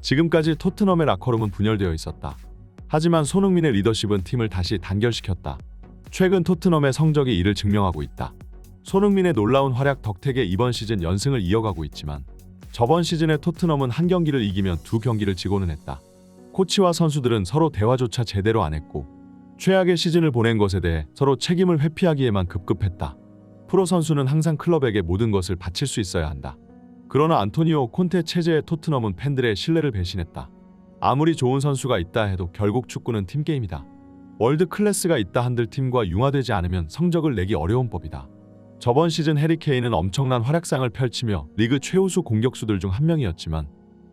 지금까지 토트넘의 라커룸은 분열되어 있었다. 하지만 손흥민의 리더십은 팀을 다시 단결시켰다. 최근 토트넘의 성적이 이를 증명하고 있다. 손흥민의 놀라운 활약 덕택에 이번 시즌 연승을 이어가고 있지만 저번 시즌에 토트넘은 한 경기를 이기면 두 경기를 지고는 했다. 코치와 선수들은 서로 대화조차 제대로 안 했고 최악의 시즌을 보낸 것에 대해 서로 책임을 회피하기에만 급급했다. 프로 선수는 항상 클럽에게 모든 것을 바칠 수 있어야 한다. 그러나 안토니오 콘테 체제의 토트넘은 팬들의 신뢰를 배신했다. 아무리 좋은 선수가 있다 해도 결국 축구는 팀게임이다. 월드 클래스가 있다 한들 팀과 융화되지 않으면 성적을 내기 어려운 법이다. 저번 시즌 해리 케인은 엄청난 활약상을 펼치며 리그 최우수 공격수들 중 한 명이었지만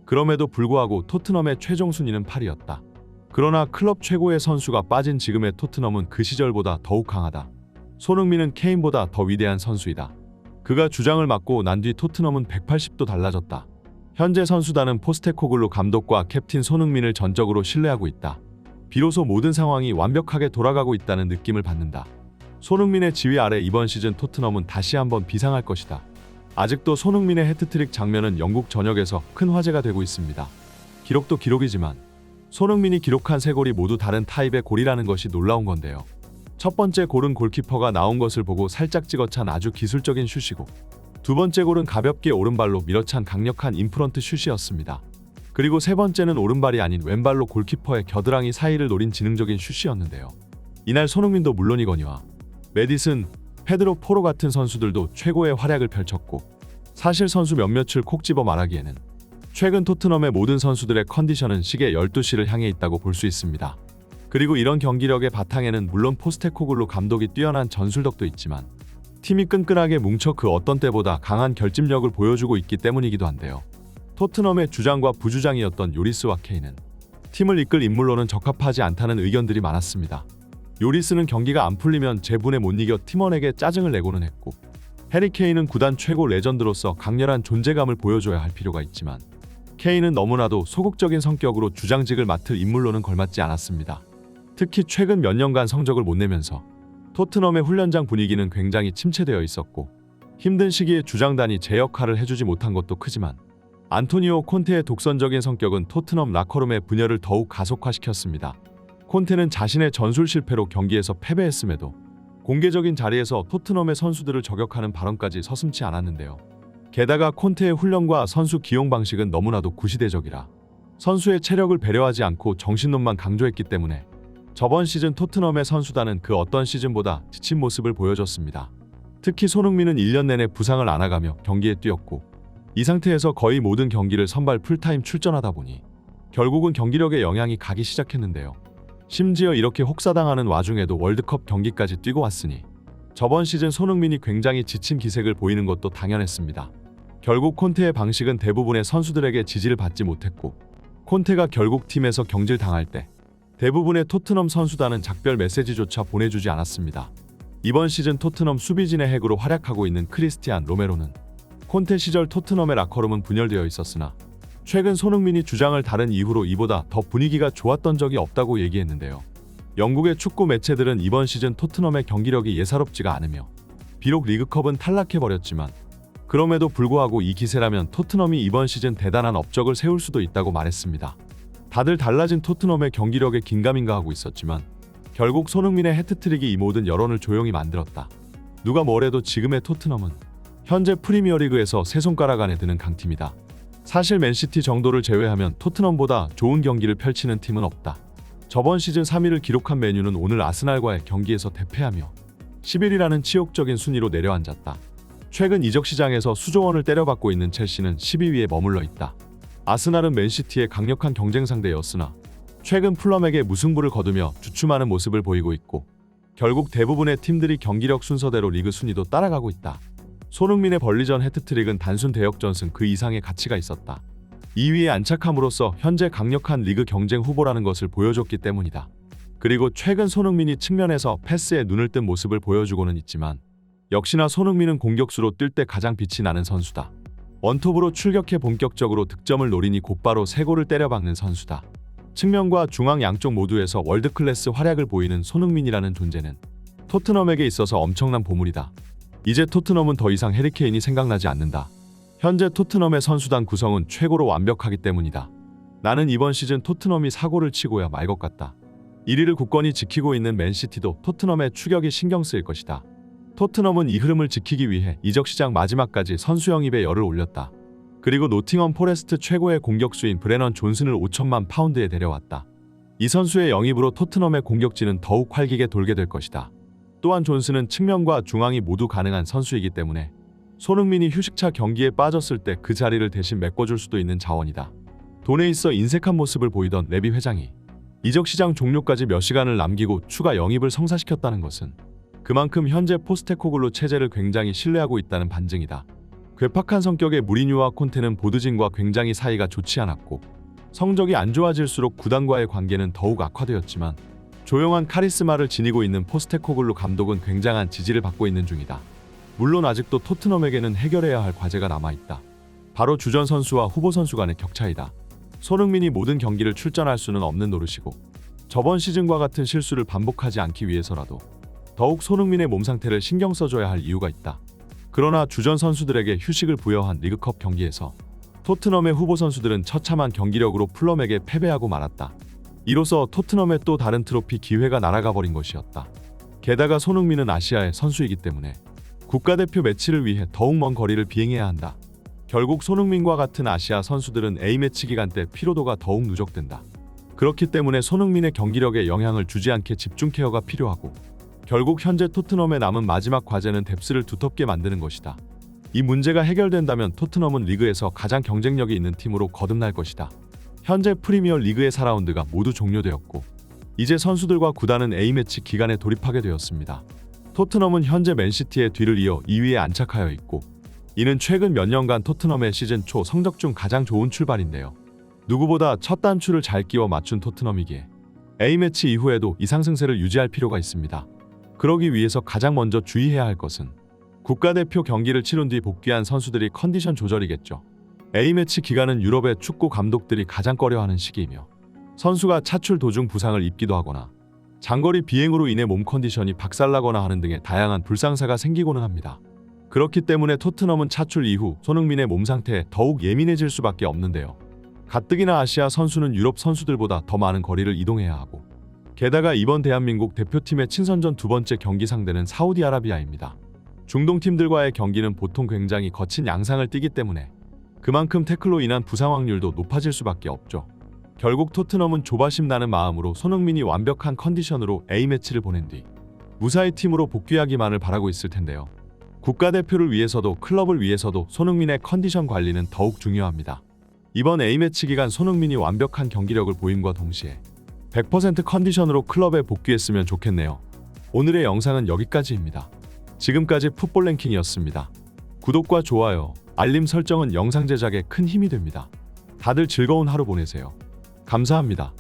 그럼에도 불구하고 토트넘의 최종 순위는 8위였다. 그러나 클럽 최고의 선수가 빠진 지금의 토트넘은 그 시절보다 더욱 강하다. 손흥민은 케인보다 더 위대한 선수이다. 그가 주장을 맡고 난 뒤 토트넘은 180도 달라졌다. 현재 선수단은 포스테코글루 감독과 캡틴 손흥민을 전적으로 신뢰하고 있다. 비로소 모든 상황이 완벽하게 돌아가고 있다는 느낌을 받는다. 손흥민의 지휘 아래 이번 시즌 토트넘은 다시 한번 비상할 것이다. 아직도 손흥민의 해트트릭 장면은 영국 전역에서 큰 화제가 되고 있습니다. 기록도 기록이지만 손흥민이 기록한 세 골이 모두 다른 타입의 골이라는 것이 놀라운 건데요. 첫 번째 골은 골키퍼가 나온 것을 보고 살짝 찍어찬 아주 기술적인 슛이고 두 번째 골은 가볍게 오른발로 밀어찬 강력한 인프런트 슛이었습니다. 그리고 세 번째는 오른발이 아닌 왼발로 골키퍼의 겨드랑이 사이를 노린 지능적인 슛이었는데요. 이날 손흥민도 물론이거니와 메디슨, 페드로 포로 같은 선수들도 최고의 활약을 펼쳤고 사실 선수 몇몇을 콕 집어 말하기에는 최근 토트넘의 모든 선수들의 컨디션은 시계 12시를 향해 있다고 볼 수 있습니다. 그리고 이런 경기력의 바탕에는 물론 포스테코글루 감독이 뛰어난 전술력도 있지만 팀이 끈끈하게 뭉쳐 그 어떤 때보다 강한 결집력을 보여주고 있기 때문이기도 한데요. 토트넘의 주장과 부주장이었던 요리스와 케인은 팀을 이끌 인물로는 적합하지 않다는 의견들이 많았습니다. 요리스는 경기가 안 풀리면 제분에 못 이겨 팀원에게 짜증을 내고는 했고 해리 케인은 구단 최고 레전드로서 강렬한 존재감을 보여줘야 할 필요가 있지만 케인은 너무나도 소극적인 성격으로 주장직을 맡을 인물로는 걸맞지 않았습니다. 특히 최근 몇 년간 성적을 못 내면서 토트넘의 훈련장 분위기는 굉장히 침체되어 있었고 힘든 시기에 주장단이 제 역할을 해주지 못한 것도 크지만 안토니오 콘테의 독선적인 성격은 토트넘 라커룸의 분열을 더욱 가속화시켰습니다. 콘테는 자신의 전술 실패로 경기에서 패배했음에도 공개적인 자리에서 토트넘의 선수들을 저격하는 발언까지 서슴지 않았는데요. 게다가 콘테의 훈련과 선수 기용 방식은 너무나도 구시대적이라 선수의 체력을 배려하지 않고 정신론만 강조했기 때문에 저번 시즌 토트넘의 선수단은 그 어떤 시즌보다 지친 모습을 보여줬습니다. 특히 손흥민은 1년 내내 부상을 안아가며 경기에 뛰었고 이 상태에서 거의 모든 경기를 선발 풀타임 출전하다 보니 결국은 경기력에 영향이 가기 시작했는데요. 심지어 이렇게 혹사당하는 와중에도 월드컵 경기까지 뛰고 왔으니 저번 시즌 손흥민이 굉장히 지친 기색을 보이는 것도 당연했습니다. 결국 콘테의 방식은 대부분의 선수들에게 지지를 받지 못했고 콘테가 결국 팀에서 경질당할 때 대부분의 토트넘 선수단은 작별 메시지조차 보내주지 않았습니다. 이번 시즌 토트넘 수비진의 핵으로 활약하고 있는 크리스티안 로메로는 콘테 시절 토트넘의 라커룸은 분열되어 있었으나 최근 손흥민이 주장을 다른 이후로 이보다 더 분위기가 좋았던 적이 없다고 얘기했는데요. 영국의 축구 매체들은 이번 시즌 토트넘의 경기력이 예사롭지가 않으며 비록 리그컵은 탈락해버렸지만 그럼에도 불구하고 이 기세라면 토트넘이 이번 시즌 대단한 업적을 세울 수도 있다고 말했습니다. 다들 달라진 토트넘의 경기력에 긴가민가하고 있었지만 결국 손흥민의 해트트릭이 이 모든 여론을 조용히 만들었다. 누가 뭐래도 지금의 토트넘은 현재 프리미어리그에서 세 손가락 안에 드는 강팀이다. 사실 맨시티 정도를 제외하면 토트넘보다 좋은 경기를 펼치는 팀은 없다. 저번 시즌 3위를 기록한 맨유는 오늘 아스날과의 경기에서 대패하며 11위라는 치욕적인 순위로 내려앉았다. 최근 이적 시장에서 수조원을 때려받고 있는 첼시는 12위에 머물러 있다. 아스날은 맨시티의 강력한 경쟁 상대였으나 최근 풀럼에게 무승부를 거두며 주춤하는 모습을 보이고 있고 결국 대부분의 팀들이 경기력 순서대로 리그 순위도 따라가고 있다. 손흥민의 벌리전 해트트릭은 단순 대역전승 그 이상의 가치가 있었다. 2위에 안착함으로써 현재 강력한 리그 경쟁 후보라는 것을 보여줬기 때문이다. 그리고 최근 손흥민이 측면에서 패스에 눈을 뜬 모습을 보여주고는 있지만 역시나 손흥민은 공격수로 뛸 때 가장 빛이 나는 선수다. 원톱으로 출격해 본격적으로 득점을 노리니 곧바로 3골을 때려박는 선수다. 측면과 중앙 양쪽 모두에서 월드클래스 활약을 보이는 손흥민이라는 존재는 토트넘에게 있어서 엄청난 보물이다. 이제 토트넘은 더 이상 해리 케인이 생각나지 않는다. 현재 토트넘의 선수단 구성은 최고로 완벽하기 때문이다. 나는 이번 시즌 토트넘이 사고를 치고야 말 것 같다. 1위를 굳건히 지키고 있는 맨시티도 토트넘의 추격이 신경 쓰일 것이다. 토트넘은 이 흐름을 지키기 위해 이적 시장 마지막까지 선수 영입에 열을 올렸다. 그리고 노팅엄 포레스트 최고의 공격수인 브레넌 존슨을 5천만 파운드에 데려왔다. 이 선수의 영입으로 토트넘의 공격진은 더욱 활기게 돌게 될 것이다. 또한 존슨은 측면과 중앙이 모두 가능한 선수이기 때문에 손흥민이 휴식차 경기에 빠졌을 때 그 자리를 대신 메꿔줄 수도 있는 자원이다. 돈에 있어 인색한 모습을 보이던 레비 회장이 이적 시장 종료까지 몇 시간을 남기고 추가 영입을 성사시켰다는 것은 그만큼 현재 포스테코글루 체제를 굉장히 신뢰하고 있다는 반증이다. 괴팍한 성격의 무리뉴와 콘테는 보드진과 굉장히 사이가 좋지 않았고 성적이 안 좋아질수록 구단과의 관계는 더욱 악화되었지만 조용한 카리스마를 지니고 있는 포스테코글루 감독은 굉장한 지지를 받고 있는 중이다. 물론 아직도 토트넘에게는 해결해야 할 과제가 남아있다. 바로 주전 선수와 후보 선수 간의 격차이다. 손흥민이 모든 경기를 출전할 수는 없는 노릇이고 저번 시즌과 같은 실수를 반복하지 않기 위해서라도 더욱 손흥민의 몸 상태를 신경 써줘야 할 이유가 있다. 그러나 주전 선수들에게 휴식을 부여한 리그컵 경기에서 토트넘의 후보 선수들은 처참한 경기력으로 풀럼에게 패배하고 말았다. 이로써 토트넘의 또 다른 트로피 기회가 날아가 버린 것이었다. 게다가 손흥민은 아시아의 선수이기 때문에 국가대표 매치를 위해 더욱 먼 거리를 비행해야 한다. 결국 손흥민과 같은 아시아 선수들은 A매치 기간 때 피로도가 더욱 누적된다. 그렇기 때문에 손흥민의 경기력에 영향을 주지 않게 집중 케어가 필요하고 결국 현재 토트넘의 남은 마지막 과제는 뎁스를 두텁게 만드는 것이다. 이 문제가 해결된다면 토트넘은 리그에서 가장 경쟁력이 있는 팀으로 거듭날 것이다. 현재 프리미어 리그의 4라운드가 모두 종료되었고 이제 선수들과 구단은 A매치 기간에 돌입하게 되었습니다. 토트넘은 현재 맨시티의 뒤를 이어 2위에 안착하여 있고 이는 최근 몇 년간 토트넘의 시즌 초 성적 중 가장 좋은 출발인데요. 누구보다 첫 단추를 잘 끼워 맞춘 토트넘이기에 A매치 이후에도 이 상승세를 유지할 필요가 있습니다. 그러기 위해서 가장 먼저 주의해야 할 것은 국가대표 경기를 치른 뒤 복귀한 선수들이 컨디션 조절이겠죠. A매치 기간은 유럽의 축구 감독들이 가장 꺼려하는 시기이며 선수가 차출 도중 부상을 입기도 하거나 장거리 비행으로 인해 몸 컨디션이 박살나거나 하는 등의 다양한 불상사가 생기고는 합니다. 그렇기 때문에 토트넘은 차출 이후 손흥민의 몸 상태에 더욱 예민해질 수밖에 없는데요. 가뜩이나 아시아 선수는 유럽 선수들보다 더 많은 거리를 이동해야 하고 게다가 이번 대한민국 대표팀의 친선전 두 번째 경기 상대는 사우디아라비아입니다. 중동 팀들과의 경기는 보통 굉장히 거친 양상을 띠기 때문에 그만큼 태클로 인한 부상 확률도 높아질 수밖에 없죠. 결국 토트넘은 조바심 나는 마음으로 손흥민이 완벽한 컨디션으로 A매치를 보낸 뒤 무사히 팀으로 복귀하기만을 바라고 있을 텐데요. 국가대표를 위해서도 클럽을 위해서도 손흥민의 컨디션 관리는 더욱 중요합니다. 이번 A매치 기간 손흥민이 완벽한 경기력을 보임과 동시에 100% 컨디션으로 클럽에 복귀했으면 좋겠네요. 오늘의 영상은 여기까지입니다. 지금까지 풋볼 랭킹이었습니다. 구독과 좋아요, 알림 설정은 영상 제작에 큰 힘이 됩니다. 다들 즐거운 하루 보내세요. 감사합니다.